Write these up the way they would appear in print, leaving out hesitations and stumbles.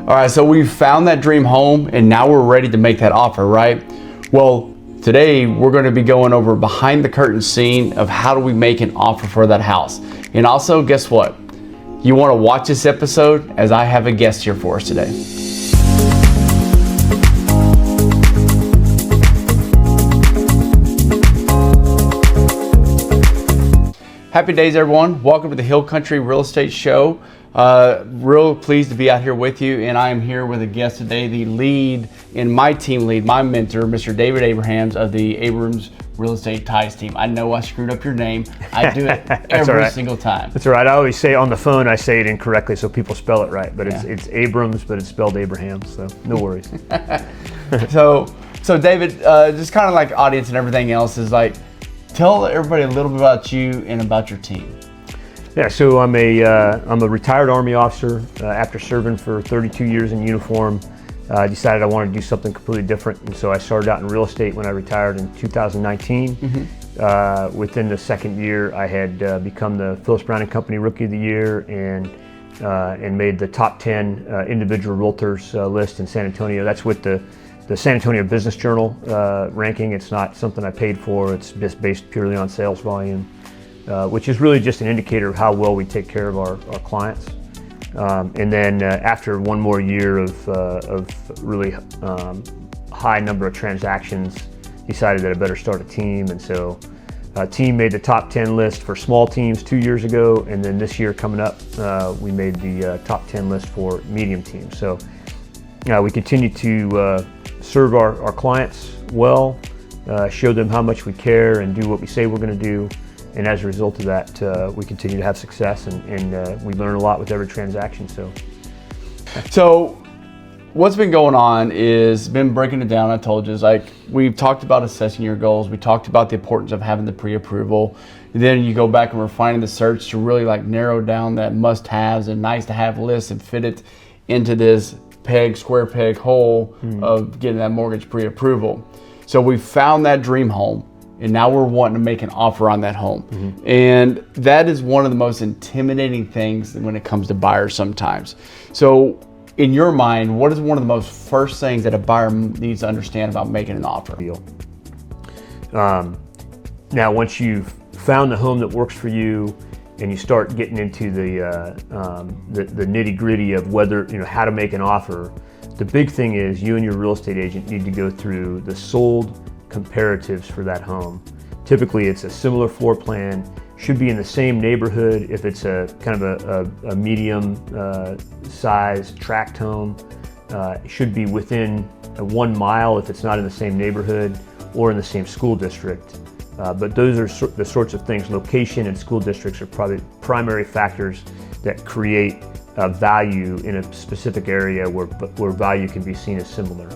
All right, so we found that dream home and now we're ready to make that offer, right? Well, today we're going to be going over behind the curtain scene of how do we make an offer for that house. And also, guess what? You want to watch this episode as I have a guest here for us today. Happy days, everyone. Welcome to the Hill Country Real Estate Show. Real pleased to be out here with you, and I am here with a guest today, the lead in my team lead, my mentor, Mr. David Abrahams of the Abrams Real Estate Ties team. I know I screwed up your name. I do it every single time. That's all right. I always say on the phone, I say it incorrectly so people spell it right, but it's Abrams, but it's spelled Abraham, so no worries. So David, just kind of like audience and everything else is like, tell everybody a little bit about you and about your team. Yeah, so I'm a retired Army officer. After serving for 32 years in uniform, I decided I wanted to do something completely different, and so I started out in real estate when I retired in 2019. Mm-hmm. Within the second year, I had become the Phillips Brown & Company Rookie of the Year and made the top 10 individual realtors list in San Antonio. That's with the San Antonio Business Journal ranking. It's not something I paid for. It's just based purely on sales volume. Which is really just an indicator of how well we take care of our clients. And then after one more year of really high number of transactions, decided that I better start a team. And so team made the top 10 list for small teams 2 years ago. And then this year coming up, we made the top 10 list for medium teams. So we continue to serve our clients well, show them how much we care and do what we say we're going to do. And as a result of that, we continue to have success, and we learn a lot with every transaction. So what's been going on is been breaking it down. I told you, is like we've talked about assessing your goals. We talked about the importance of having the pre-approval. Then you go back and refining the search to really like narrow down that must-haves and nice-to-have list and fit it into this square peg hole of getting that mortgage pre-approval. So we found that dream home. And now we're wanting to make an offer on that home. Mm-hmm. And that is one of the most intimidating things when it comes to buyers sometimes. So in your mind, what is one of the most first things that a buyer needs to understand about making an offer? Now, once you've found the home that works for you and you start getting into the nitty gritty of whether, how to make an offer, the big thing is you and your real estate agent need to go through the sold comparatives for that home. Typically it's a similar floor plan, should be in the same neighborhood if it's a kind of a medium size tract home. It should be within 1 mile if it's not in the same neighborhood or in the same school district. But those are the sorts of things. Location and school districts are probably primary factors that create value in a specific area where value can be seen as similar.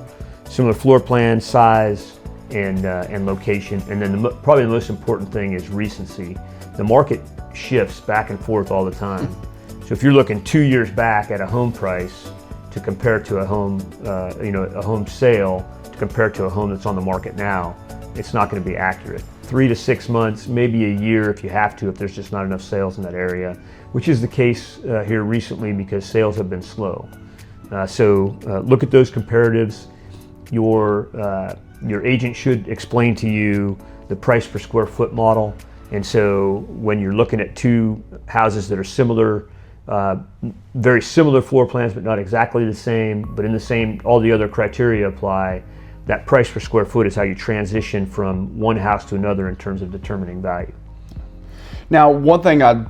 Similar floor plan, size, and location. And then probably the most important thing is recency. The market shifts back and forth all the time. So if you're looking 2 years back at a home price to compare to a home, a home sale to compare to a home that's on the market now, it's not going to be accurate. 3 to 6 months, maybe a year if you have to, if there's just not enough sales in that area, which is the case here recently because sales have been slow. So look at those comparatives. Your agent should explain to you the price per square foot model. And so when you're looking at two houses that are similar, very similar floor plans, but not exactly the same, but in the same, all the other criteria apply, that price per square foot is how you transition from one house to another in terms of determining value. Now, one thing I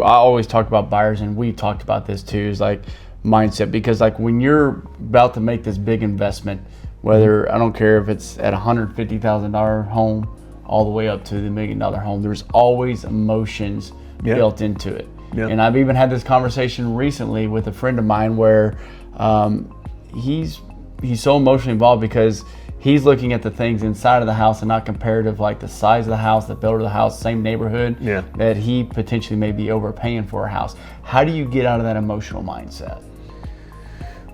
always talk about buyers, and we've talked about this too, is like mindset, because like when you're about to make this big investment, whether, I don't care if it's at $150,000 home all the way up to the $1 million home, there's always emotions built into it. Yep. And I've even had this conversation recently with a friend of mine where he's so emotionally involved because he's looking at the things inside of the house and not comparative, like the size of the house, the builder of the house, same neighborhood, that he potentially may be overpaying for a house. How do you get out of that emotional mindset?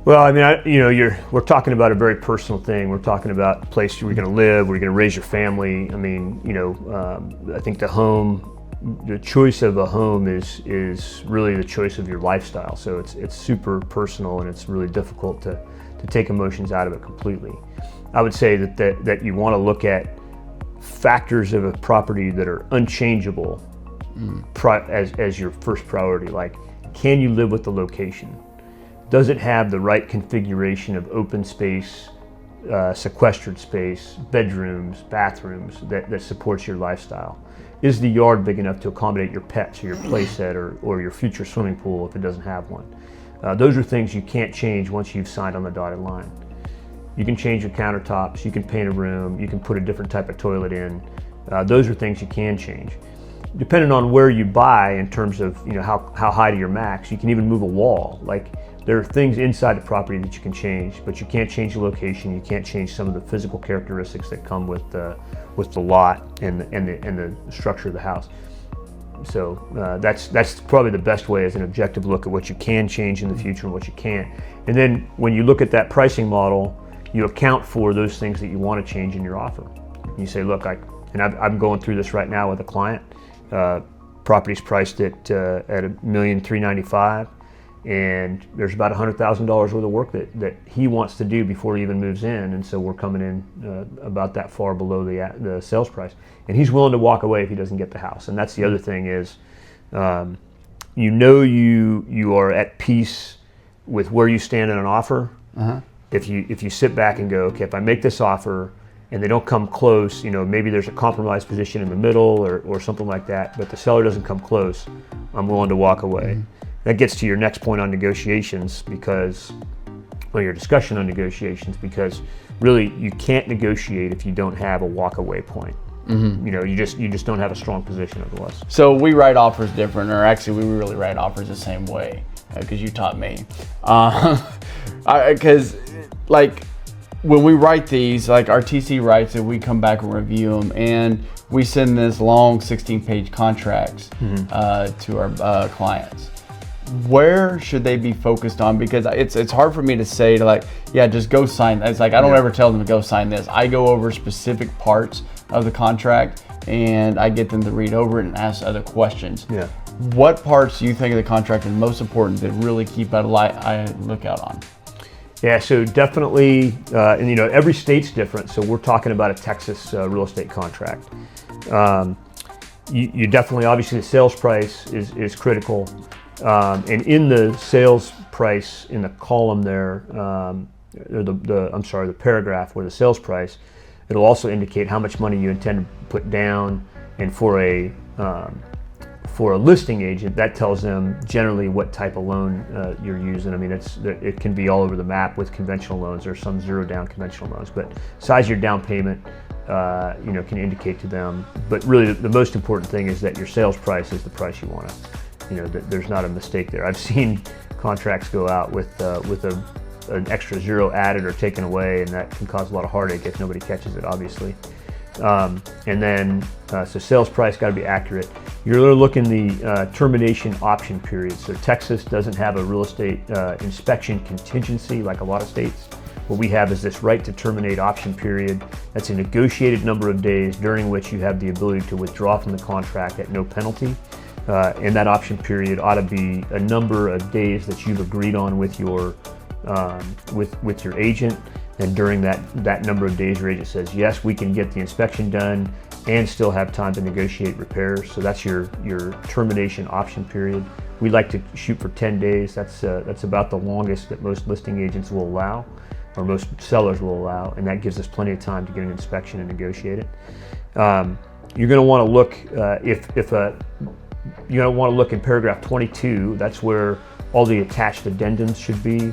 Well, I mean, we're talking about a very personal thing. We're talking about a place where you're going to live, where you're going to raise your family. I mean, I think the home the choice of a home is really the choice of your lifestyle. So it's super personal, and it's really difficult to take emotions out of it completely. I would say that you want to look at factors of a property that are unchangeable as your first priority. Like, can you live with the location? Does it have the right configuration of open space, sequestered space, bedrooms, bathrooms that supports your lifestyle? Is the yard big enough to accommodate your pets or your play set or your future swimming pool if it doesn't have one? Those are things you can't change once you've signed on the dotted line. You can change your countertops, you can paint a room, you can put a different type of toilet in. Those are things you can change. Depending on where you buy in terms of how high to your max, you can even move a wall. Like, there are things inside the property that you can change, but you can't change the location. You can't change some of the physical characteristics that come with the lot and the structure of the house. So that's probably the best way, as an objective look at what you can change in the future and what you can't. And then when you look at that pricing model, you account for those things that you want to change in your offer. You say, look, I'm going through this right now with a client. Property's priced at $1,395,000, and there's about $100,000 worth of work that he wants to do before he even moves in, and so we're coming in about that far below the sales price, and he's willing to walk away if he doesn't get the house. And that's the other thing is, you are at peace with where you stand in an offer. If you sit back and go, okay, if I make this offer and they don't come close, maybe there's a compromise position in the middle or something like that, but the seller doesn't come close, I'm willing to walk away. That gets to your next point on negotiations, your discussion on negotiations, because really you can't negotiate if you don't have a walk away point. You just don't have a strong position otherwise. So we write offers different, or actually we really write offers the same way, because you taught me. Because like when we write these, like our TC writes it, we come back and review them, and we send this long 16-page contracts to our clients. Where should they be focused on? Because it's hard for me to say just go sign. It's like I don't ever tell them to go sign this. I go over specific parts of the contract, and I get them to read over it and ask other questions. Yeah. What parts do you think of the contract is most important that really keep a lookout on? Yeah, so definitely, and every state's different. So we're talking about a Texas real estate contract. You definitely, obviously, the sales price is critical. And in the sales price, in the column there, or the paragraph where the sales price, it'll also indicate how much money you intend to put down. And for a listing agent, that tells them generally what type of loan you're using. I mean, it can be all over the map with conventional loans. There's some zero down conventional loans, but size of your down payment, can indicate to them. But really, the most important thing is that your sales price is the price you want to. There's not a mistake there. I've seen contracts go out with an extra zero added or taken away, and that can cause a lot of heartache if nobody catches it, obviously. And then, so sales price got to be accurate. You're looking the termination option period. So Texas doesn't have a real estate inspection contingency like a lot of states. What we have is this right to terminate option period. That's a negotiated number of days during which you have the ability to withdraw from the contract at no penalty. And that option period ought to be a number of days that you've agreed on with your agent. And during that number of days, your agent says, yes, we can get the inspection done and still have time to negotiate repairs. So that's your termination option period. We like to shoot for 10 days. That's about the longest that most listing agents will allow, or most sellers will allow, and that gives us plenty of time to get an inspection and negotiate it. You're going to want to look you're going to want to look in paragraph 22. That's where all the attached addendums should be.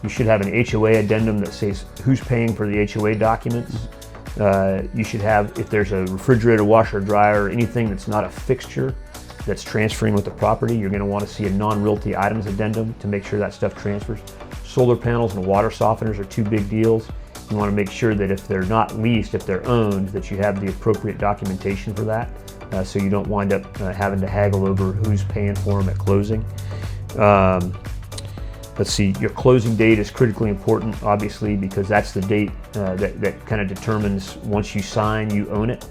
You should have an HOA addendum that says who's paying for the HOA documents. You should have, if there's a refrigerator, washer, dryer, anything that's not a fixture that's transferring with the property, you're going to want to see a non-realty items addendum to make sure that stuff transfers. Solar panels and water softeners are two big deals. You want to make sure that if they're not leased, if they're owned, that you have the appropriate documentation for that, so you don't wind up having to haggle over who's paying for them at closing. Let's see, your closing date is critically important, obviously, because that's the date that kind of determines once you sign, you own it.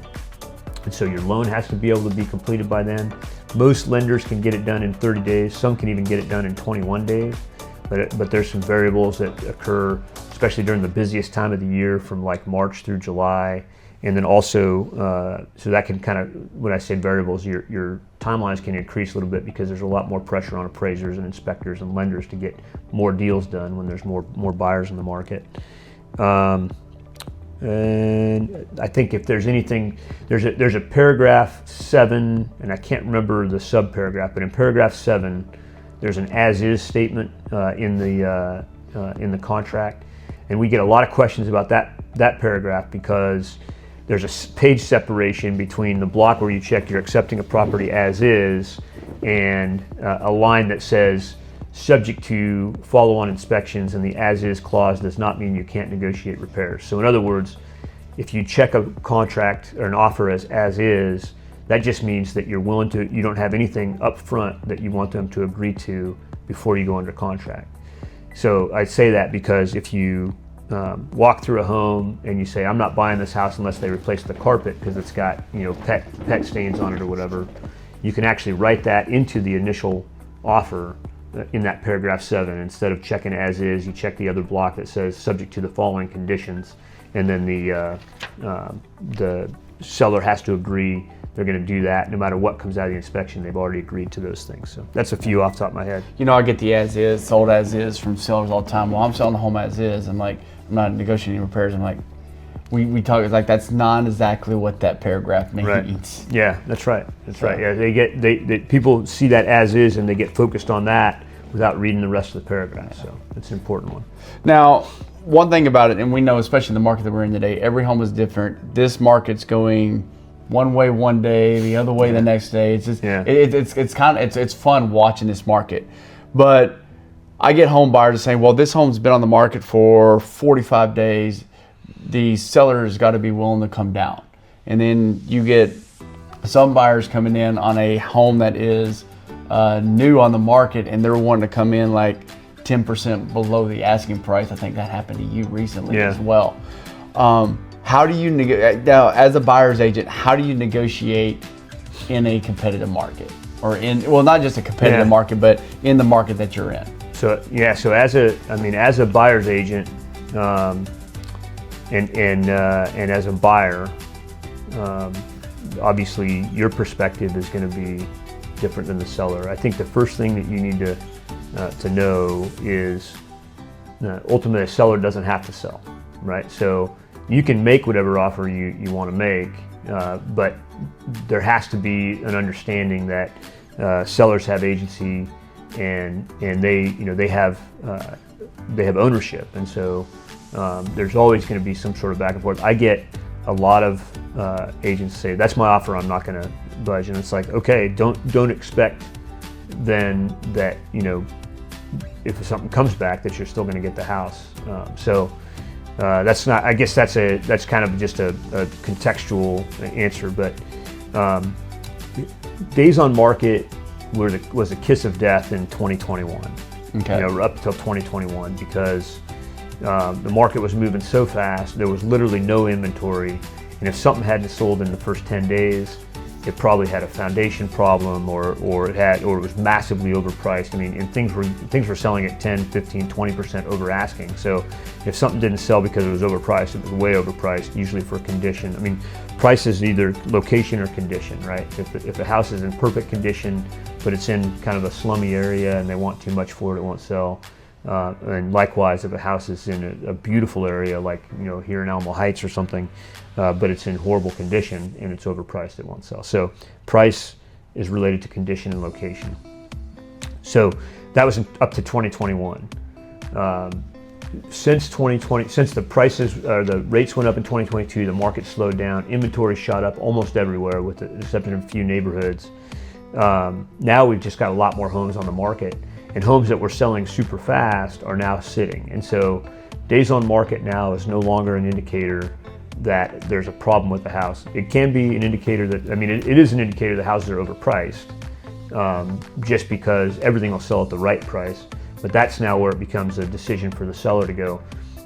And so your loan has to be able to be completed by then. Most lenders can get it done in 30 days. Some can even get it done in 21 days. But there's some variables that occur, especially during the busiest time of the year from like March through July. And then also, so that can kind of, when I say variables, your timelines can increase a little bit because there's a lot more pressure on appraisers and inspectors and lenders to get more deals done when there's more buyers in the market. And I think if there's anything, there's a paragraph 7, and I can't remember the sub-paragraph, but in paragraph 7, there's an as-is statement in the contract, and we get a lot of questions about that paragraph because there's a page separation between the block where you check you're accepting a property as is and a line that says subject to follow-on inspections, and the as-is clause does not mean you can't negotiate repairs. So in other words, if you check a contract or an offer as is, that just means that you're willing to, you don't have anything up front that you want them to agree to before you go under contract. So I say that because if you walk through a home and you say, I'm not buying this house unless they replace the carpet because it's got, pet stains on it or whatever, you can actually write that into the initial offer in that paragraph 7. Instead of checking as is, you check the other block that says subject to the following conditions, and then the seller has to agree they're going to do that no matter what comes out of the inspection. They've already agreed to those things. So that's a few off the top of my head. I get the as is, sold as is from sellers all the time. Well, I'm selling the home as is. I'm like, I'm not negotiating repairs. I'm like, we talk, it's like that's not exactly what that paragraph means. Right. Yeah, that's right. That's right. Yeah, they people see that as is and they get focused on that without reading the rest of the paragraph. So it's an important one. Now, one thing about it, and we know, especially in the market that we're in today, every home is different. This market's going one way one day, the other way the next day. It's just, it's fun watching this market. But I get home buyers saying, well, this home's been on the market for 45 days. The seller's got to be willing to come down. And then you get some buyers coming in on a home that is new on the market, and they're wanting to come in like 10% below the asking price. I think that happened to you recently as well. How do you now, as a buyer's agent, how do you negotiate in a competitive market, or not just a competitive market, but in the market that you're in? So as a buyer's agent, and as a buyer, obviously your perspective is going to be different than the seller. I think the first thing that you need to know is ultimately a seller doesn't have to sell, right? So you can make whatever offer you want to make, but there has to be an understanding that sellers have agency and they have ownership, and so there's always going to be some sort of back and forth. I get a lot of agents say, "That's my offer. I'm not going to budge," and it's like, okay, don't expect then that if something comes back that you're still going to get the house. That's not. I guess that's kind of just a contextual answer, but days on market was a kiss of death in 2021. Okay. Up till 2021 because the market was moving so fast. There was literally no inventory, and if something hadn't sold in the first 10 days, it probably had a foundation problem, or it was massively overpriced. I mean, and things were selling at 10, 15, 20% over asking. So if something didn't sell because it was overpriced, it was way overpriced, usually for condition. I mean, price is either location or condition, right? If the house is in perfect condition, but it's in kind of a slummy area and they want too much for it, it won't sell. And likewise, if a house is in a beautiful area, like here in Alamo Heights or something, but it's in horrible condition and it's overpriced, it won't sell. So price is related to condition and location. So that was up to 2021. Since 2020, since the rates went up in 2022, the market slowed down. Inventory shot up almost everywhere, with the exception of a few neighborhoods. Now we've just got a lot more homes on the market, and homes that were selling super fast are now sitting. And so days on market now is no longer an indicator that there's a problem with the house. It can be an indicator that, it is an indicator that houses are overpriced, just because everything will sell at the right price. But that's now where it becomes a decision for the seller to go,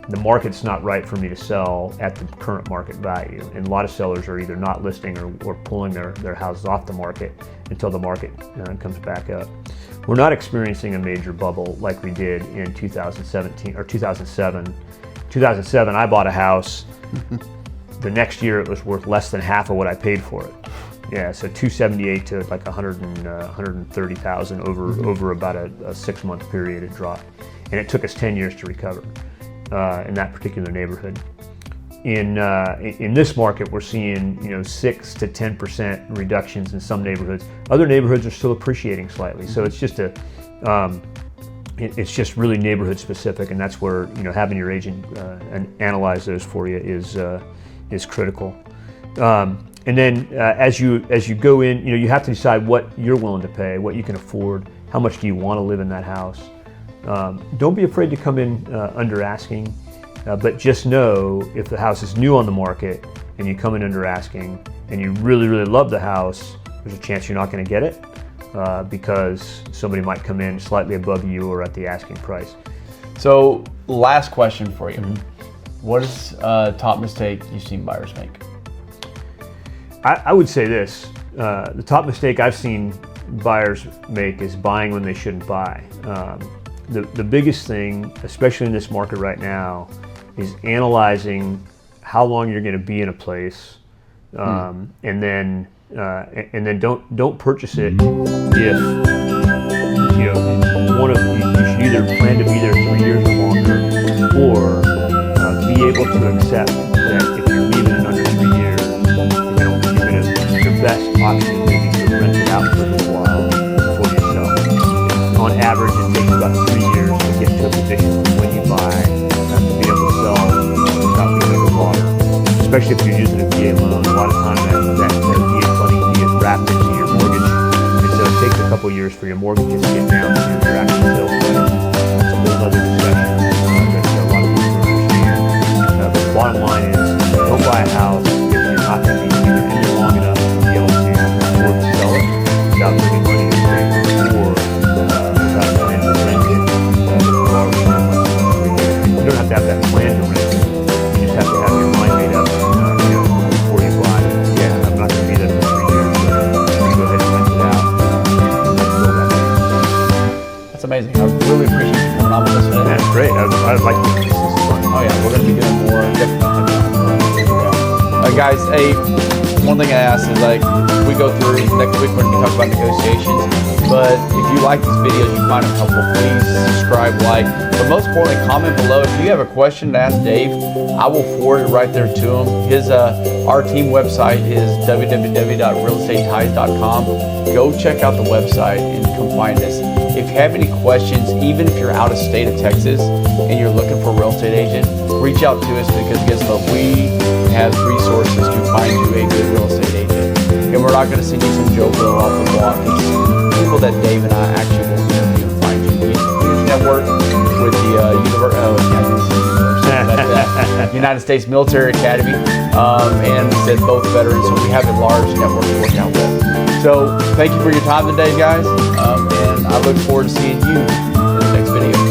the market's not right for me to sell at the current market value. And a lot of sellers are either not listing or pulling their houses off the market until the market comes back up. We're not experiencing a major bubble like we did in 2017 or 2007. 2007, I bought a house. The next year it was worth less than half of what I paid for it. Yeah, so 278 to like 130,000 over about a 6-month period it dropped. And it took us 10 years to recover in that particular neighborhood. In this market, we're seeing 6 to 10% reductions in some neighborhoods. Other neighborhoods are still appreciating slightly. So it's just it's just really neighborhood specific, and that's where having your agent and analyze those for you is critical. And then as you go in, you have to decide what you're willing to pay, what you can afford, how much do you want to live in that house. Don't be afraid to come in under asking, but just know if the house is new on the market and you come in under asking and you really, really love the house, there's a chance you're not going to get it because somebody might come in slightly above you or at the asking price. So last question for you. What is top mistake you've seen buyers make? I would say this, the top mistake I've seen buyers make is buying when they shouldn't buy. The biggest thing, especially in this market right now, is analyzing how long you're going to be in a place, and then don't purchase it if you should either plan to be there 3 years or longer, or be able to accept that if you're leaving in under 3 years, the best option may be to rent it out for a little while before you sell. On average, it takes about 3 years to get to a position when you buy to be able to sell without being underwater. Especially if you're using a VA loan, a lot of times that VA funding fee is wrapped into your mortgage, and so it takes a couple years for your mortgages to get down to your actual sales price. It's a whole other discussion that a lot of people don't understand. But the bottom line is, don't buy a house if you're not going to be either in there long enough to be able to afford to sell it without putting money in the bank, or without a plan to rent it. You don't have to have that plan to rent it. You just have to have your mind made up before you buy it. Yeah, I'm not going to be there for 3 years, but I'm going to go ahead and rent it out. That's amazing. I really appreciate you coming on with us today. That's great. I'd like to. This is fun. Oh yeah, we're going to be doing more. Guys, hey, one thing I ask is we go through next week, we're going to be talking about negotiations. But if you like these videos, you find them helpful, please subscribe, but most importantly, comment below. If you have a question to ask Dave, I will forward it right there to him. Our team website is www.realestateties.com. Go check out the website and come find us. If you have any questions, even if you're out of state of Texas and you're looking for a real estate agent, reach out to us, because guess what? We have resources to find you a good real estate agent. And we're not going to send you some Joe Blow off the block. It's people that Dave and I actually will interview and find you. We network with the United States Military Academy, and said both veterans, so we have a large network to work out with. So thank you for your time today, guys, and I look forward to seeing you in the next video.